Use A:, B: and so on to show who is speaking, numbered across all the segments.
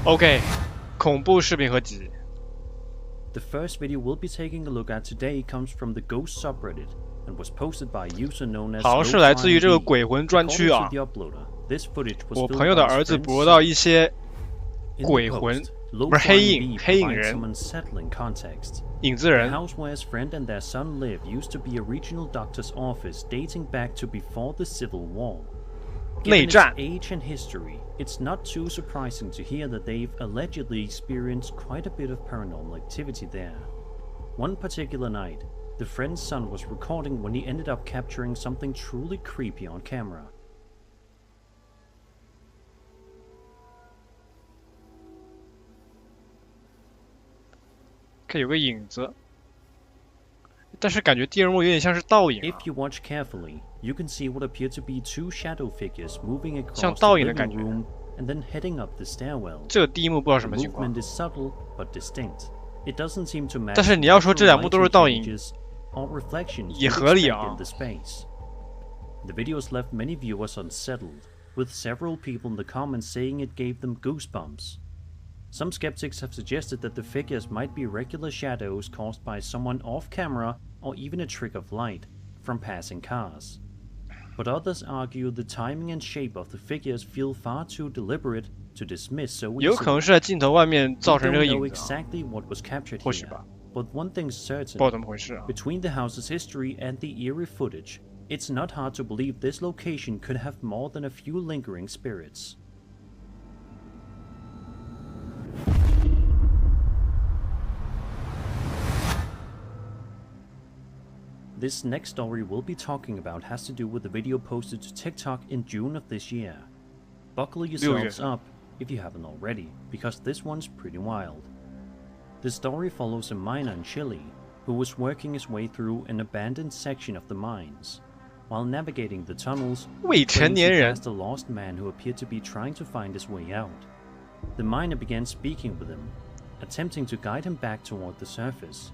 A: OK， 恐怖视频合集。
B: The first video we'll be taking a look at today comes from the Ghost subreddit and was posted by a user known as
A: 好像是来自于这个鬼魂专区啊。
B: This footage was
A: 我朋友的儿子捕捉到一些鬼魂，不是黑影人，影子人。
B: The house where his friend and their son live used to be a regional doctor's office dating back to before the Civil War.
A: 内
B: Given
A: 战。
B: its age and history, it's not too surprising to hear that they've allegedly experienced quite a bit of paranormal activity there. One particular night, the friend's son was recording when he ended up capturing something truly creepy on camera.
A: 看有个影子，但是感觉第二幕有点像是倒影、啊。
B: If you watch carefully, you can see what appear to be two shadow figures moving across
A: 像
B: the
A: 倒影的
B: living
A: 感觉。
B: room and then heading up the stairwell.
A: 这个第一幕不知道什么
B: The
A: 情况。
B: movement is subtle but distinct. It doesn't seem to match
A: 但是你要说这两幕都是倒影，
B: or reflections
A: 也合理啊。
B: in the space. The videos left many viewers unsettled, with several people in the comments saying it gave them goosebumps. Some skeptics have suggested that the figures might be regular shadows caused by someone off camera or even a trick of light from passing cars. But others argue the timing and shape of the figures feel far too deliberate to dismiss so easily.
A: 有可能是在镜头外面造成这个
B: We don't
A: 影
B: know
A: 子、啊。
B: exactly what was captured
A: 或许
B: here,
A: 吧。
B: but one thing's certain.
A: 不知道怎么回事啊。
B: Between the house's history and the eerie footage, it's not hard to believe this location could have more than a few lingering spirits. This next story we'll be talking about has to do with a video posted to TikTok in June of this year. Buckle yourselves up if you haven't already, because this one's pretty wild. The story follows a miner in Chile who was working his way through an abandoned section of the mines. While navigating the tunnels, he passed a lost man who appeared to be trying to find his way out. The miner began speaking with him, attempting to guide him back toward the surface.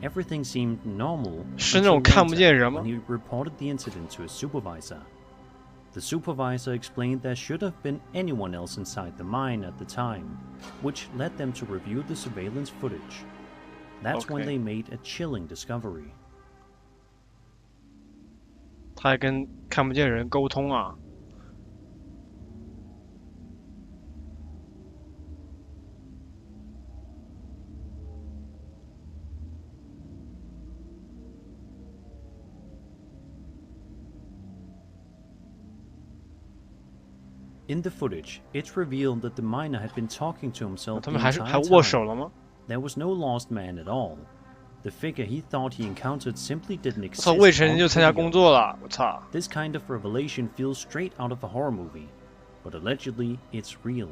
B: Everything seemed normal until later when he reported the incident to his supervisor. The supervisor explained there should have been anyone else inside the mine at the time, which led them to review the surveillance footage. That's when they made a chilling discovery.
A: 他还跟看不见人沟通啊。
B: In the footage, it's revealed that the miner had been talking to himself the
A: 他们还
B: entire
A: 握手
B: time.
A: 了吗？
B: There was no lost man at all. The figure he thought he encountered simply didn't
A: 我
B: exist.
A: 操，未成年就参加
B: on
A: 工
B: video.
A: 作了，我操！
B: This kind of revelation feels straight out of a horror movie, but allegedly it's real.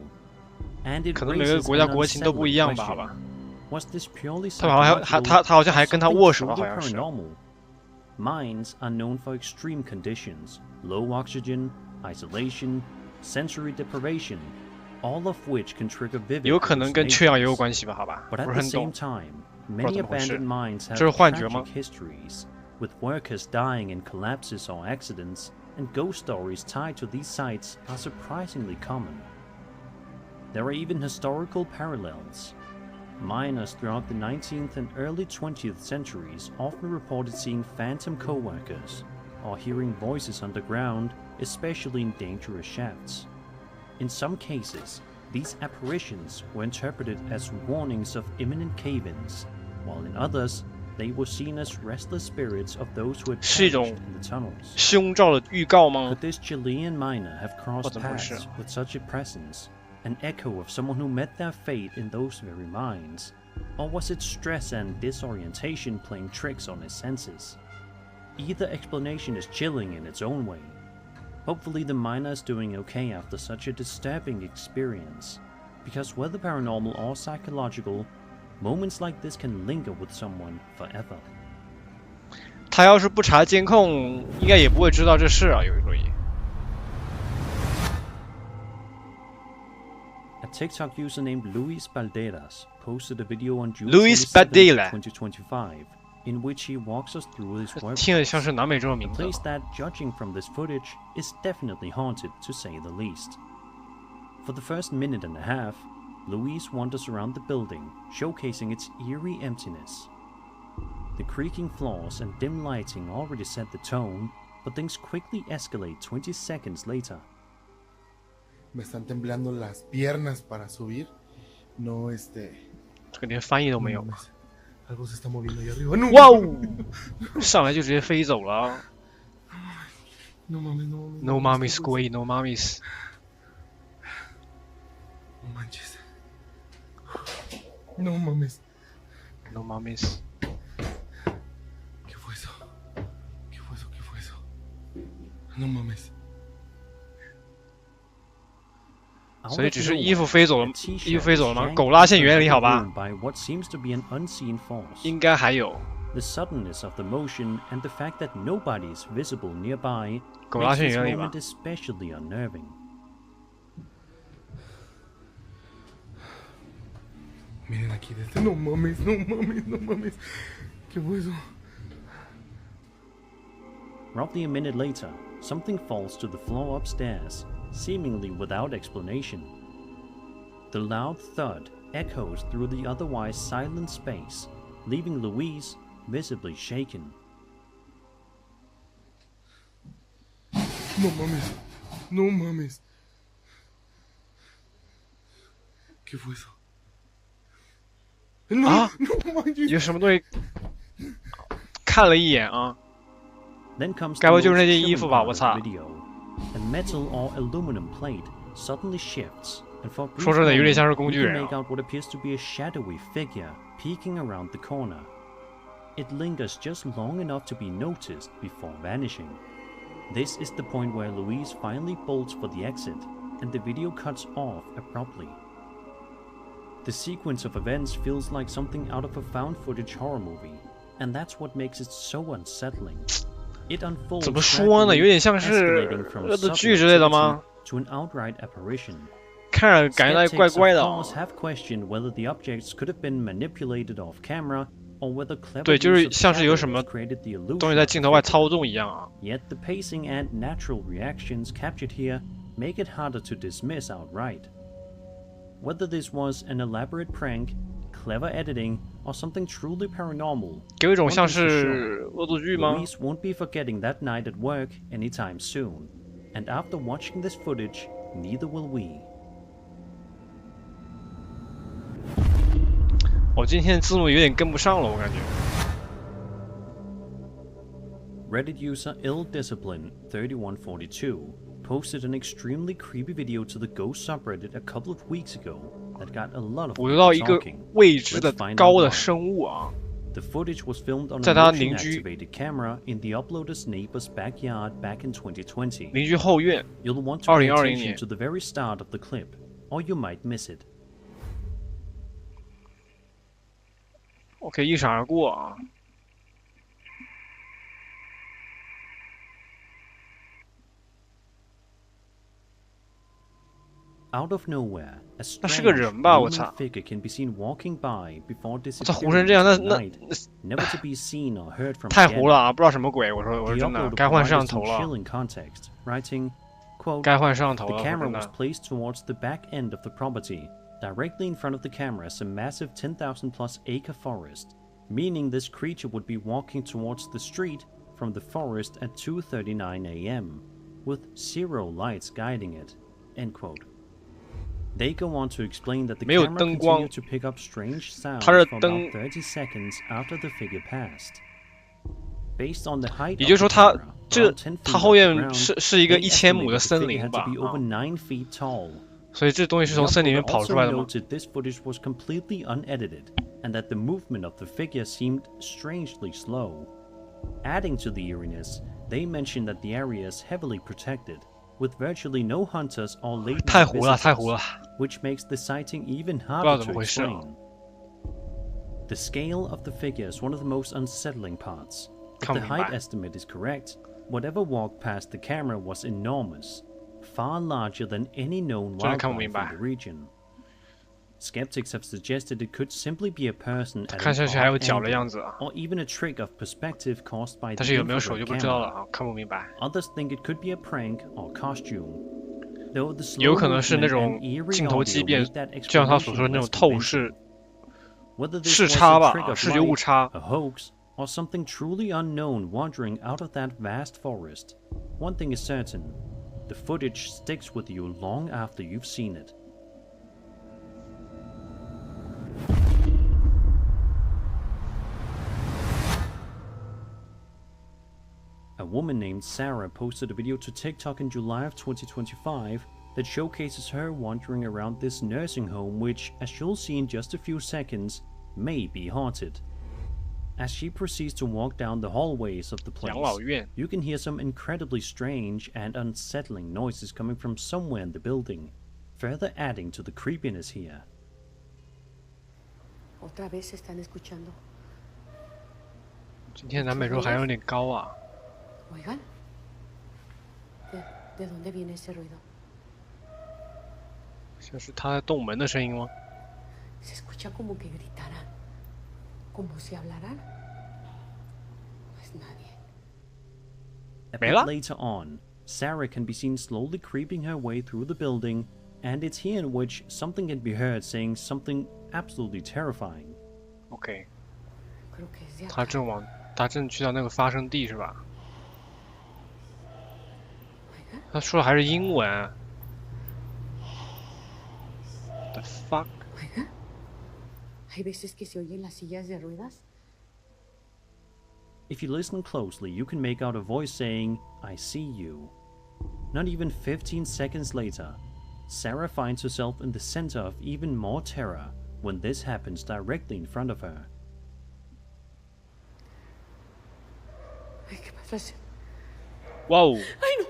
B: And it
A: 可能每个
B: raises
A: 国家
B: an
A: 国情都不一样
B: unsettling
A: 吧，好
B: question.
A: 吧。
B: Was this purely
A: 他好像还跟他
B: psychological
A: 握手
B: or
A: 了，好
B: something
A: 像是。
B: paranormal? Mines are known for extreme conditions, low oxygen, isolation, sensory deprivation, all of which can trigger vivid
A: 有可能跟缺氧也有
B: hallucinations.
A: 关系吧，好吧，
B: But
A: 不
B: at
A: 是
B: the
A: 很
B: same
A: 懂。
B: time, many abandoned mines have
A: 这是幻觉
B: tragic
A: 吗？
B: histories, with workers dying in collapses or accidents, and ghost stories tied to these sites are surprisingly common. There are even historical parallels. Miners throughout the 19th and early 20th centuries often reported seeing phantom co-workers, or hearing voices underground, especially in dangerous shafts. In some cases, these apparitions were interpreted as warnings of imminent cave-ins, while in others, they were seen as restless spirits of those who had perished in the tunnels.
A: 凶兆的预告吗？
B: Could this Chilean miner have crossed paths with such a presence, an echo of someone who met their fate in those very mines? Or was it stress and disorientation playing tricks on his senses? Either explanation is chilling in its own way. Hopefully the miner is doing okay after such a disturbing experience, because whether paranormal or psychological, moments like this can linger with someone forever.
A: 他要是不查监控，应该也不会知道这事啊，有一说一。
B: A TikTok user named Luis Balderas posted a video on June
A: 2025,
B: in which he walks us through his work.
A: 听着像是南美洲的名
B: A
A: 字。
B: place that, judging from this footage, is definitely haunted to say the least. For the first minute and a half, Louise wanders around the building, showcasing its eerie emptiness. The creaking floors and dim lighting already set the tone, but things quickly escalate 20 seconds later.
C: Me están temblando las piernas para subir. No,
A: 这个连翻译都没有。
C: algo se está moviendo ahí arriba. No.
A: 哇哦！上来就直接飞走了。
C: No mames, no mames.
A: No mames, güey, no mames.
C: No manches. No mames.
A: No mames.
C: ¿Qué fue eso? ¿Qué fue eso? ¿Qué fue eso? No mames.
A: 所以只是衣服飞走了，衣服飞走了吗？狗拉线原理好吧？应该还有。
B: The suddenness of the motion and the fact that nobody is visible nearby
A: makes
B: this moment especially unnerving.
C: Miren aquí desde. No mames, no mames, no mames. ¿Qué fue eso?
B: Roughly a minute later, something falls to the floor upstairs, seemingly without explanation. The loud thud echoes through the otherwise silent space, leaving Louise visibly shaken.
C: No mames, no mames. ¿Qué fue eso? No,
A: 啊
C: no manches.
A: 有什么东西？看了一眼啊，
B: Then comes
A: 该
B: the
A: 不就是
B: most
A: 那件衣
B: chilling
A: 服吧？
B: part
A: 我
B: of
A: 操
B: the！video. A metal or aluminum plate suddenly shifts, and for a brief
A: 说真的，有点像是
B: moment,
A: 工
B: you
A: 具
B: can
A: 人
B: make
A: 啊。
B: out what appears to be a shadowy figure peeking around the corner. It lingers just long enough to be noticed before vanishing. This is the point where Louise finally bolts for the exit, and the video cuts off abruptly. The sequence of events feels like something out of a found footage horror movie, and that's what makes it so unsettling. It unfolds
A: 怎么说呢？有点像是
B: escalating from
A: 恶作剧之类的吗？
B: to an outright apparition.
A: 看着感觉到怪怪的
B: Skeptics,
A: 啊
B: of course, have questioned whether the objects could have been manipulated off camera or whether clever
A: 对，就
B: use
A: 是
B: of
A: 像是有什
B: shadows
A: 么
B: created the
A: 东西
B: illusion
A: 在
B: of
A: 镜
B: the
A: 头外
B: figure.
A: 操纵一样啊。
B: Yet the pacing and natural reactions captured here make it harder to dismiss outright. Whether this was an elaborate prank, clever editing, or something truly paranormal,
A: 给我一种
B: one
A: 像
B: thing's for
A: 是
B: sure,
A: 恶作剧吗？
B: Louise won't be forgetting that night at work anytime soon. And after watching this footage, neither will we.
A: 我今天字幕有点跟不上了，我感觉。
B: Reddit user illdiscipline3142 posted an extremely creepy video to the ghost subreddit a couple of weeks ago that got a lot of
A: 捕捉到一个
B: talking.
A: 未知的
B: Let's find
A: 高
B: out
A: 的
B: why.
A: 生物啊！
B: The footage was filmed on
A: 在
B: a
A: 他邻居
B: motion-activated camera in the uploader's neighbor's backyard back in 2020.
A: 邻居后院，
B: You'll want to pay
A: 2020
B: attention
A: 年
B: to the very start of the clip, or you might miss it.
A: 我可以一闪而过啊。
B: Out of nowhere, a
A: 那是
B: strange
A: 个人吧？我
B: human
A: 操！
B: figure can be seen walking by before
A: 我操，
B: disappearing
A: 糊成这样，那
B: into
A: 那
B: the night, never to be seen or heard from
A: 太
B: again.
A: 糊了啊！不知道什么鬼。我说
B: The
A: 真的，
B: uploader
A: 该换摄像
B: provided
A: 头
B: some
A: 了，
B: chilling context, writing, quote,
A: 该换摄像头
B: the
A: 了。说
B: camera
A: 真
B: was
A: 的，
B: placed towards the back end of the property. Directly in front of the camera is a massive 10,000 plus acre forest, meaning this creature would be walking towards the street from the forest at 2:39 a.m., with zero lights guiding it, end quote. They go on to explain that the
A: 没有
B: camera
A: 灯光，
B: continued to pick up strange sounds
A: 它是
B: for
A: 灯
B: about 30 seconds after the figure passed. Based on the height
A: 也就是说
B: of the
A: 它
B: camera,
A: 这
B: around 10 feet
A: 它后
B: off the
A: 院
B: ground,
A: 是一个
B: they
A: 1000亩
B: estimated
A: 的
B: the
A: 森
B: figure
A: 林
B: had
A: 吧
B: to be over
A: 啊，
B: 9 feet tall.
A: 所以这东西是
B: The
A: 从森林里面
B: uploader
A: 跑出
B: also
A: 来的吗？
B: noted this footage was completely unedited, and that the movement of the figure seemed strangely slow. Adding to the eeriness, they mentioned that the area is heavily protected, with virtually no hunters or late
A: 太
B: night
A: 糊了，太糊
B: visitors,
A: 了。
B: which makes the sighting even
A: 不知道
B: harder
A: 怎么
B: to
A: 回事啊。
B: explain. The scale of the figure is one of the most unsettling parts. If
A: 看
B: the
A: 不明
B: height
A: 白。
B: estimate is correct, whatever walked past the camera was enormous, far larger than any known
A: 真的看不
B: wildlife
A: 明
B: in
A: 白。
B: the region. Skeptics have suggested it could simply be a person at
A: 看
B: an
A: 上去还有
B: odd
A: 脚的
B: angle,
A: 样子啊，
B: or even a trick of perspective caused by
A: 但
B: the
A: 是有没有手就
B: infrared
A: 不知道了
B: camera.
A: 啊，看不明白。
B: Others think it could be a prank or costume.
A: 有可能是那种镜头畸变，就像他所说的那种透视视差吧，视觉误差。
B: Or something truly unknown wandering out of that vast forest. One thing is certain, the footage sticks with you long after you've seen it. A woman named Sarah posted a video to TikTok in July of 2025 that showcases her wandering around this nursing home which, as you'll see in just a few seconds, may be haunted. As she proceeds to walk down the hallways of the place, you can hear some incredibly strange and unsettling noises coming from somewhere in the building, further adding to the creepiness here.
D: Otra vez se están escuchando.
A: 今天南美洲还有点高啊。
D: Oigan, ¿de dónde viene ese ruido?
A: 像是他在动门的声音吗？
D: Se escucha como que gritaran, como si hablaran. No es nadie.
B: A bit later on, Sarah can be seen slowly creeping her way through the building, and it's here in which something can be heard saying something absolutely terrifying.
A: OK， 他正去到那个发生地是吧？他说的还是英文。The fuck？
D: Hay veces que se oyen las sillas de ruedas.
B: If you listen closely, you can make out a voice saying, "I see you." Not even 15 seconds later, Sarah finds herself in the center of even more terror when this happens directly in front of her.
D: Ay, ¿qué pasa?
A: Wow.
D: Ay, no.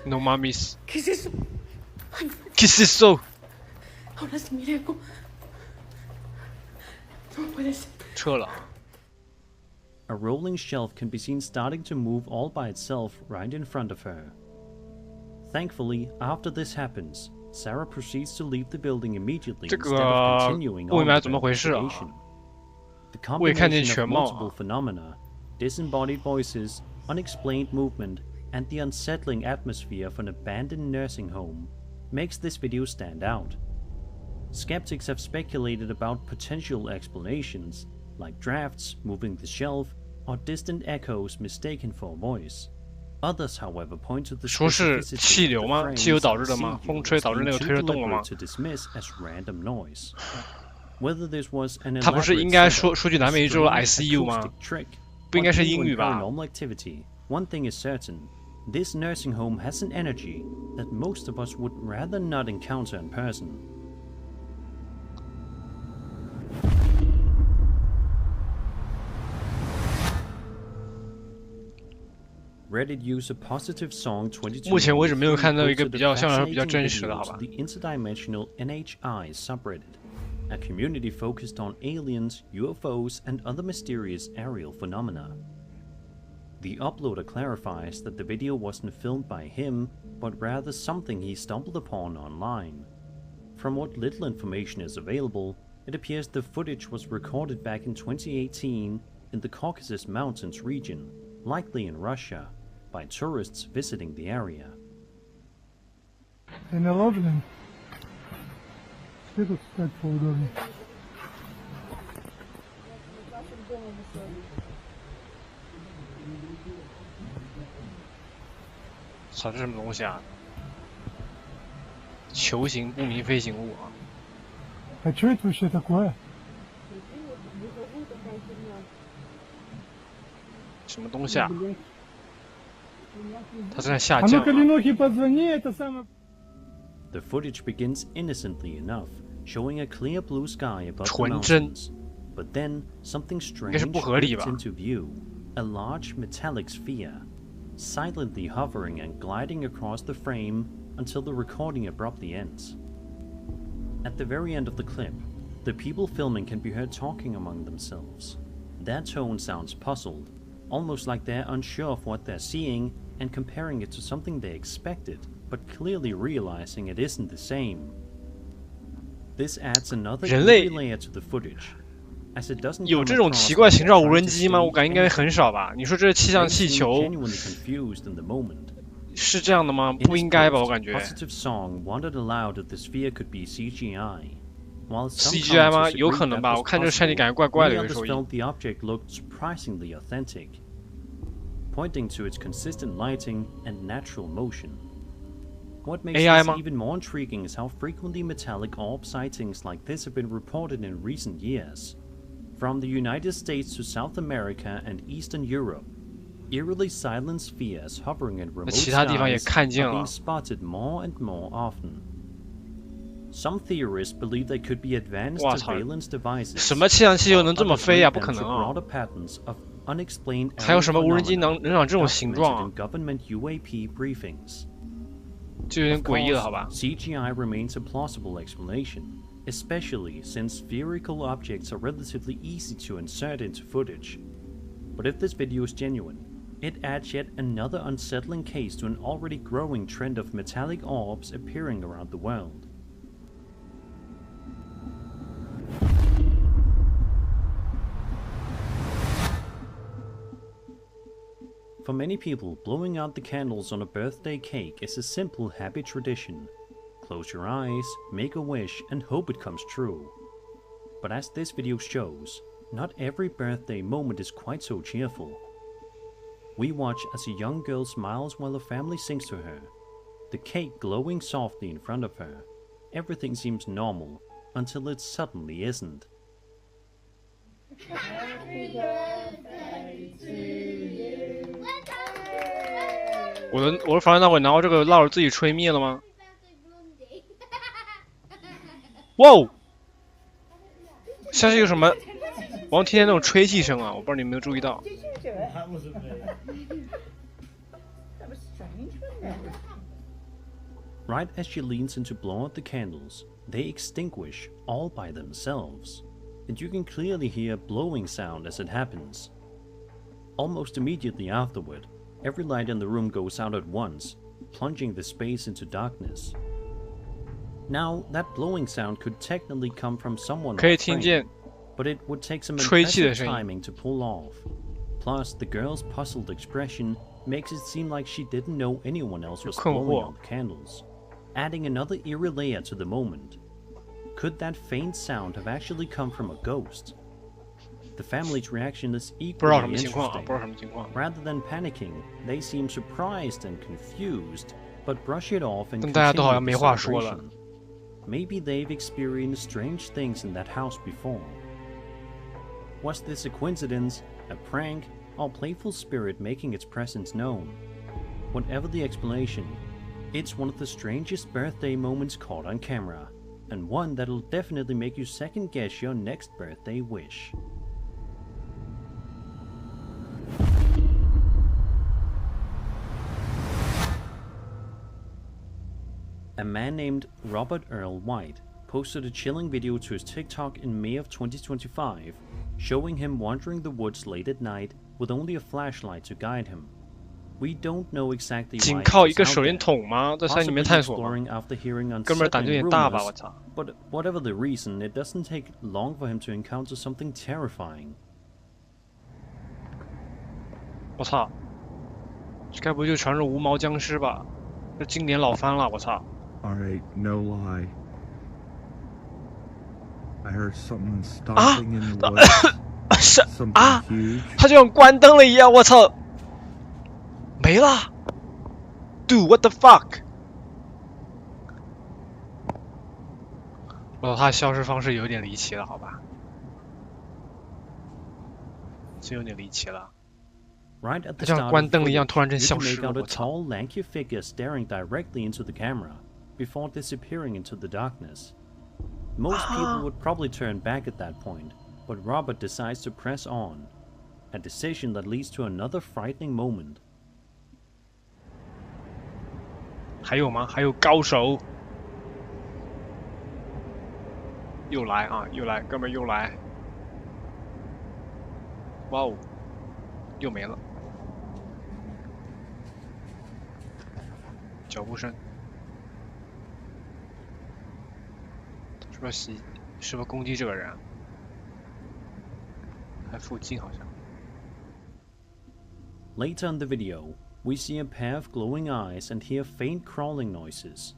A: No mames.
D: ¿Qué es eso? Ay,
A: ¿Qué es eso?
D: ahora sí, mire algo. No puede ser.
A: 撤了。
B: A rolling shelf can be seen starting to move all by itself right in front of her. Thankfully, after this happens, Sarah proceeds to leave the building immediately instead of continuing on with the investigation. The combination of multiple phenomena, disembodied voices, unexplained movement, and the unsettling atmosphere of an abandoned nursing home makes this video stand out. Skeptics have speculated about potential explanations, like drafts moving the shelf or distant echoes mistaken for a voice. Others, however, point to the specificity of the phrase to dismiss as random noise. Whether this was an elaborate acoustic trick or paranormal activity, one thing is certain: this nursing home has an energy that most of us would rather not encounter in person. Reddit user positive song 22.
A: 目前为止没有看到一个比较相对来说比较真实的，好吧
B: The interdimensional NHI subreddit, a community focused on aliens, UFOs, and other mysterious aerial phenomena. The uploader clarifies that the video wasn't filmed by him, but rather something he stumbled upon online. From what little information is available, it appears the footage was recorded back in 2018 in the Caucasus Mountains region, likely in Russia, by tourists visiting the area.
A: 操，这什么东西啊？球形不明飞行物啊！
E: А что это вообще такое?
A: 什么东西啊？它正在下降。
B: The footage begins innocently enough, showing a clear blue sky above the mountains. But then something strange breaks into view: a large metallic sphere, silently hovering and gliding across the frame until the recording abruptly ends. At the very end of the clip, the people filming can be heard talking among themselves. Their tone sounds puzzled, almost like they're unsure of what they're seeing and comparing it to something they expected, but clearly realizing it isn't the same. This adds another layer to the footage, as it doesn't
A: 有这种奇怪形状无人机吗？我感觉应该很少吧。你说这是气象气球，是这样的吗？不应该吧，我感觉。
B: Positive Song wondered aloud if the sphere could be CGI. While some
A: CGI 吗？
B: commentators
A: 有
B: agreed
A: 可能
B: that
A: 吧，
B: was
A: 我看这山里
B: possible,
A: 感觉怪怪的，
B: many
A: 有时
B: others
A: 候。
B: felt the object looked surprisingly authentic, pointing to its consistent lighting and natural motion. What makes
A: AI
B: this
A: 吗？
B: even more intriguing is how frequently metallic orb sightings like this have been reported in recent years. From the United States to South America and Eastern Europe, eerily silent spheres hovering in remote
A: 其他地方也
B: skies
A: 看见
B: are
A: 了。
B: being spotted more and more often. Some theorists believe they could be advanced
A: 哇操！
B: surveillance devices.
A: 什么气象气球能这么
B: Others
A: 飞呀？
B: link
A: 不
B: them
A: 可
B: to
A: 能啊！
B: broader patterns of unexplained
A: 还有什么无人机
B: phenomena
A: 能长这种形状
B: documented
A: 啊
B: in？ government UAP briefings.
A: 就有点
B: Of
A: 诡异了，
B: course,
A: 好吧？
B: CGI remains a plausible explanation, especially since spherical objects are relatively easy to insert into footage. But if this video is genuine, it adds yet another unsettling case to an already growing trend of metallic orbs appearing around the world. For many people, blowing out the candles on a birthday cake is a simple, happy tradition. Close your eyes, make a wish, and hope it comes true. But as this video shows, not every birthday moment is quite so cheerful. We watch as a young girl smiles while her family sings to her, the cake glowing softly in front of her. Everything seems normal, until it suddenly isn't.
F: Birthday to you.
A: 我的房间那会拿我这个蜡烛自己吹灭了吗？哇哦！像是一个什么？我好像听见那种吹气声啊，我不知道你有没有注意到。
F: That wasn't me. That was strange, wasn't it?
B: Right as she leans in to blow out the candles, they extinguish all by themselves, and you can clearly hear a blowing sound as it happens. Almost immediately afterward, every light in the room goes out at once, plunging the space into darkness. Now, that blowing sound could technically come from someone
A: 可以
B: off
A: 听
B: frame,
A: 见
B: but it would take some
A: 吹气的
B: impressive
A: 声音。
B: timing to pull off. Plus, the girl's puzzled expression makes it seem like she didn't know anyone else was
A: 困
B: blowing
A: 惑。
B: out the candles, adding another eerie layer to the moment. Could that faint sound have actually come from a ghost? The family's reaction is
A: 不知道
B: equally
A: 什么情况啊，
B: interesting.
A: 不知道什么情况。
B: Rather than panicking, they seem surprised and confused, but brush it off and
A: 但大家都好
B: continue
A: 像
B: the
A: 没话说了。
B: celebration. Maybe they've experienced strange things in that house before. Was this a coincidence, a prank, or playful spirit making its presence known? Whatever the explanation, it's one of the strangest birthday moments caught on camera, and one that'll definitely make you second guess your next birthday wish. A man named Robert Earl White posted a chilling video to his TikTok in May of 2025, showing him wandering the woods late at night with only a flashlight to guide him. We don't know exactly
A: 仅
B: why
A: 靠
B: he
A: 一个
B: was
A: 手
B: out
A: 电
B: %
A: 筒吗？在山里
B: there,
A: 面
B: possibly
A: 探索吗？
B: exploring after hearing
A: 哥们儿胆子有
B: unsettling
A: 点大吧，
B: rumors,
A: 我操！
B: but whatever the reason, it doesn't take long for him to encounter something terrifying.
A: 我操！这该不会就传说无毛僵尸吧？这经典老番了，我操！
G: Alright, no lie. I heard something stomping in the woods.
A: 是
G: Something
A: 啊，
G: huge.
A: 他就像关灯了一样，我操！没了。Dude, what the fuck？ 我操，他消失方式有点离奇了，好吧？真有点离奇了。
B: Right at the
A: 他像
B: start
A: 关
B: of
A: 灯了一样，
B: footage,
A: 突然间
B: you
A: 消
B: can
A: 失
B: make
A: 了，
B: out a
A: 我操！
B: tall, lanky figure staring directly into the camera before disappearing into the darkness. Most people would probably turn back at that point, but Robert decides to press on, a decision that leads to another frightening moment.
A: 还有吗？还有高手，又来啊！又来，哥们儿又来！哇哦，又没了。脚步声，是不是攻击这个人啊？还附近好像。
B: Later in the video, We see a pair of glowing eyes and hear faint crawling noises.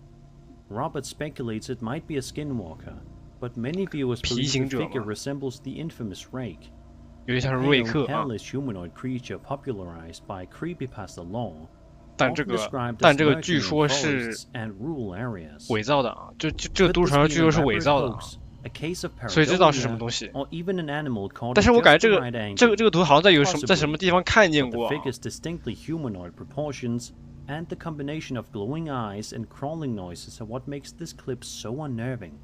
B: Robert speculates it might be a skinwalker, but many viewers believe the figure resembles the infamous Rake, a pale, hairless humanoid creature popularized by creepypasta lore, often described as lurking in forests and rural areas.
A: 伪造的啊，这个都市传说据说是伪造的啊。 所以知道是什么东西，但是我感觉这个图好像在什么地方看见过、啊。
B: And the combination of glowing eyes and crawling noises are what makes this clip so unnerving.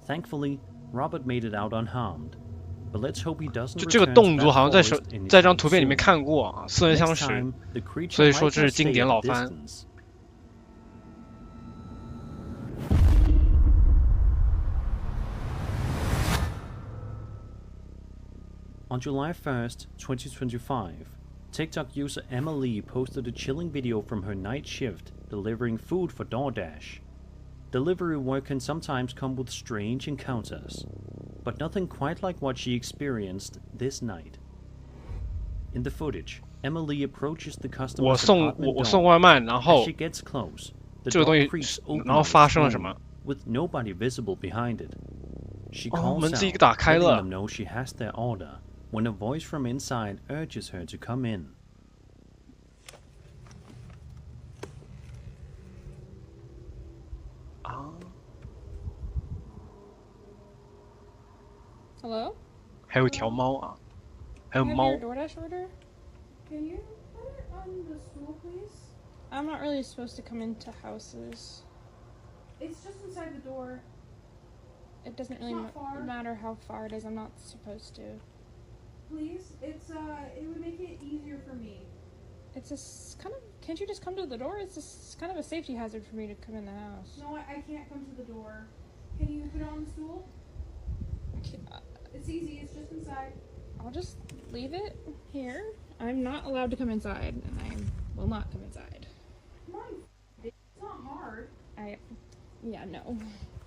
B: Thankfully, Robert made it out unharmed. But let's hope he doesn't.
A: 就这个动作好像在这张图片里面看过啊，似曾相识。所以说这是经典老番。
B: On July 1st, 2025, TikTok user Emma Lee posted a chilling video from her night shift delivering food for DoorDash. Delivery work can sometimes come with strange encounters, but nothing quite like what she experienced this night. In the footage, Emma Lee approaches the customer's apartment door.
A: 我送外卖，然后
B: As she gets close, the
A: 这个东
B: door
A: 西
B: creaks open
A: 然后发生了什么？
B: with nobody visible behind it. She calls
A: 门
B: out,
A: 自己打开
B: letting
A: 了。
B: them know she has their order, when a voice from inside urges her to come in.
F: Hello?
A: 还有一条猫啊，还有
F: Can I have
A: 猫
F: your。DoorDash order?
H: Can you put it on the stool, please?
F: I'm not really supposed to come into houses.
H: It's just inside the door.
F: It doesn't really
H: not far.
F: matter how far it is. I'm not supposed to.
H: Please? It would make it easier for me.
F: It's just kind of. Can't you just come to the door? It's just kind of a safety hazard for me to come in the house.
H: No, I can't come to the door. Can you put it on the stool? It's easy, it's just inside.
F: I'll just leave it here. I'm not allowed to come inside, and I will not come inside.
H: Come on, it's not hard.
F: Yeah, no.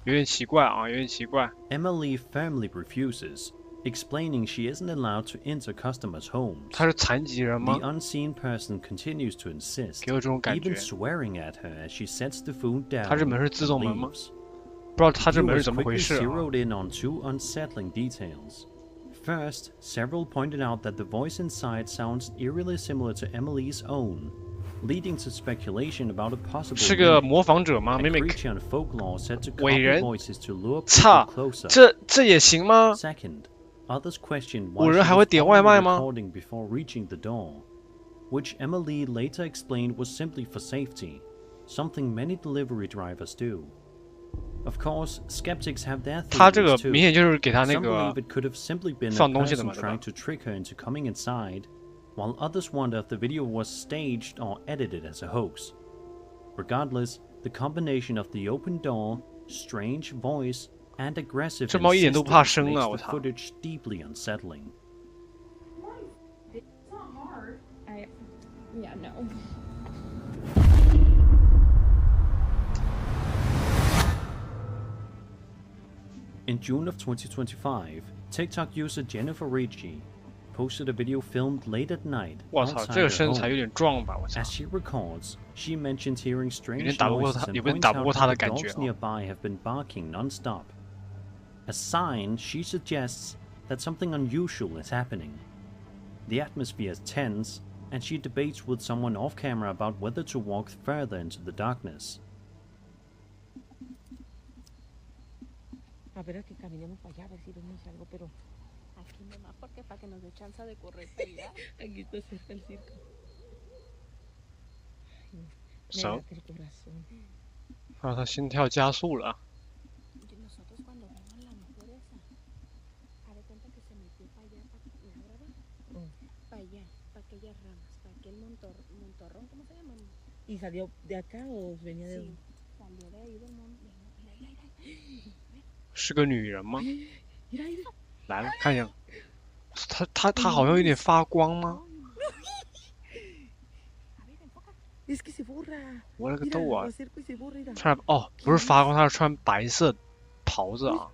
A: 有点奇怪啊，有点奇怪。
B: Emma Lee firmly refuses, explaining she isn't allowed to enter customers' homes.
A: 他是残疾人吗
B: The unseen person continues to insist,
A: 给我这种感觉
B: even swearing at her as she sets the food down
A: 他这门是自动门吗
B: and leaves.
A: 不知道他这门是
B: Viewers
A: 怎么回
B: quickly
A: 事、啊。
B: zeroed in on two unsettling details. First, several pointed out that the voice inside sounds eerily similar to Emily's own, leading to speculation about a possible
A: 是个
B: mimic,
A: 模仿者吗
B: a
A: ？Mimic，
B: creature in folklore said to
A: 伪
B: copy
A: 人
B: voices to lure
A: 操
B: people，closer.
A: 这也行吗？
B: Second, others questioned
A: 伪
B: why
A: 人
B: she
A: 还会
B: was
A: 点外卖
B: already
A: 吗？
B: recording before reaching the door, which Emma Lee later explained was simply for safety, something many delivery drivers do. Of course, skeptics have their
A: 他这个
B: theories too.
A: 明显就是给他那
B: Some
A: 个
B: believe it could have simply been a
A: 放东西的
B: person
A: 嘛，对吧
B: trying to trick her into coming inside, while others wonder if the video was staged or edited as a hoax. Regardless, the combination of the open door, strange voice, and aggressive
A: 这猫一点都不怕
B: insistence
A: 生啊！
B: makes
A: 我
B: the
A: 操！
B: footage deeply unsettling.
H: Come on, it's not hard.
F: Yeah, no.
B: In June of 2025, TikTok user Jennifer Ricci posted a video filmed late at night
A: 我操，
B: outside
A: 这个
B: her
A: 身材有
B: home.
A: 点壮吧！我操
B: As，she records, she mentions hearing strange
A: 有点打不过
B: noises
A: 他，
B: and
A: 有点
B: points
A: 打不过
B: out
A: 他
B: how
A: 的
B: the
A: 感觉
B: dogs
A: 啊。
B: nearby have been barking non-stop. A sign, she suggests that something unusual is happening. The atmosphere is tense, and she debates with someone off camera about whether to walk further into the darkness.
D: A ver, que caminemos para allá, a ver si vemos algo, pero aquí nomás, porque para que nos dé chance de correr para allá. Aquí está cerca el circo. Ay, me
A: So?
D: late el corazón.
A: 啊，他心跳加速了。
D: Nosotros cuando vimos la mujer esa, a de cuenta que se metió para allá, para allá, para aquellas ramas, para aquel montorrón, ¿cómo se llama? ¿Y salió de acá o venía de...? Sí, salió de ahí del monte.
A: 是个女人吗？来了，看一下。她好像有点发光吗？
D: Es que se borra.
A: 我勒个豆啊！
D: Lo acerco y se borra, mira.
A: 穿哦，不是发光，她是穿白色袍子啊。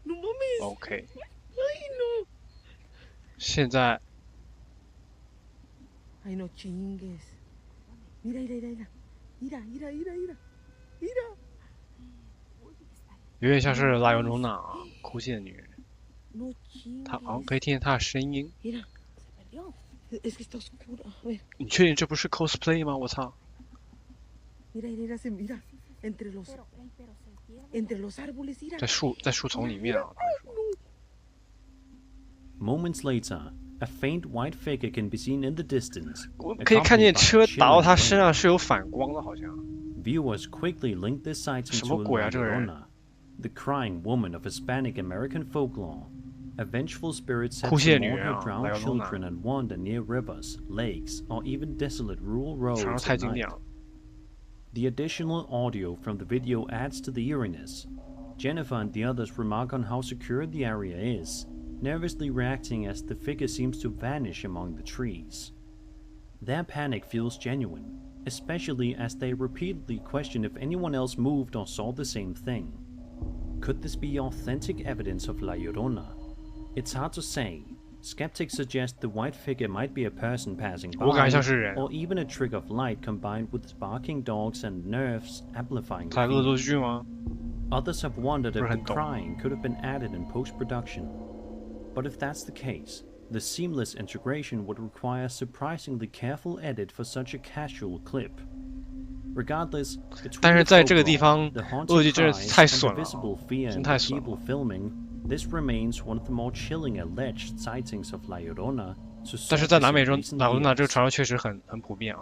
D: No mames.
A: OK，
D: Ay, no.
A: 现在
I: Ay, no chingues. Mira, mira, mira, mira, mira, mira, mira, mira.
A: 有点像是拉尤诺娜哭泣的女人，
I: No
A: 她好像
I: chingues.
A: 可以听见她的声音。
I: Mira, se perdió. Es que está oscuro. A ver,
A: 你确定这不是 cosplay 吗？我操！
I: mira, mira, se mira. Entre los árboles, mira.
A: 在树丛里面啊。
B: Moments later, a faint white figure can be seen in the distance.
A: 我可以看见车打到他身上是有反光的，好像。
B: Viewers quickly linked this sighting to La Llorona, the crying woman of Hispanic American folklore. A vengeful spirit said to mourn her drowned children and wander near rivers, lakes, or even desolate rural roads at night. The additional audio from the video adds to the eeriness. Jennifer and the others remark on how secure the area is, nervously reacting as the figure seems to vanish among the trees. Their panic feels genuine, especially as they repeatedly question if anyone else moved or saw the same thing. Could this be authentic evidence of La Llorona? It's hard to say. Skeptics suggest the white figure might be a person passing by, or even a trick of light combined with barking dogs and nerves amplifying the fear. Others have wondered if the crying could have been added in post-production. But if that's the case, the seamless integration would require a surprisingly careful edit for such a casual clip. Regardless, between the haunting cries and the visible fear in the people filming, this remains one of the more chilling alleged sightings of La Llorona.
A: 但是在南美洲，La Llorona 这个传说确实很普遍啊。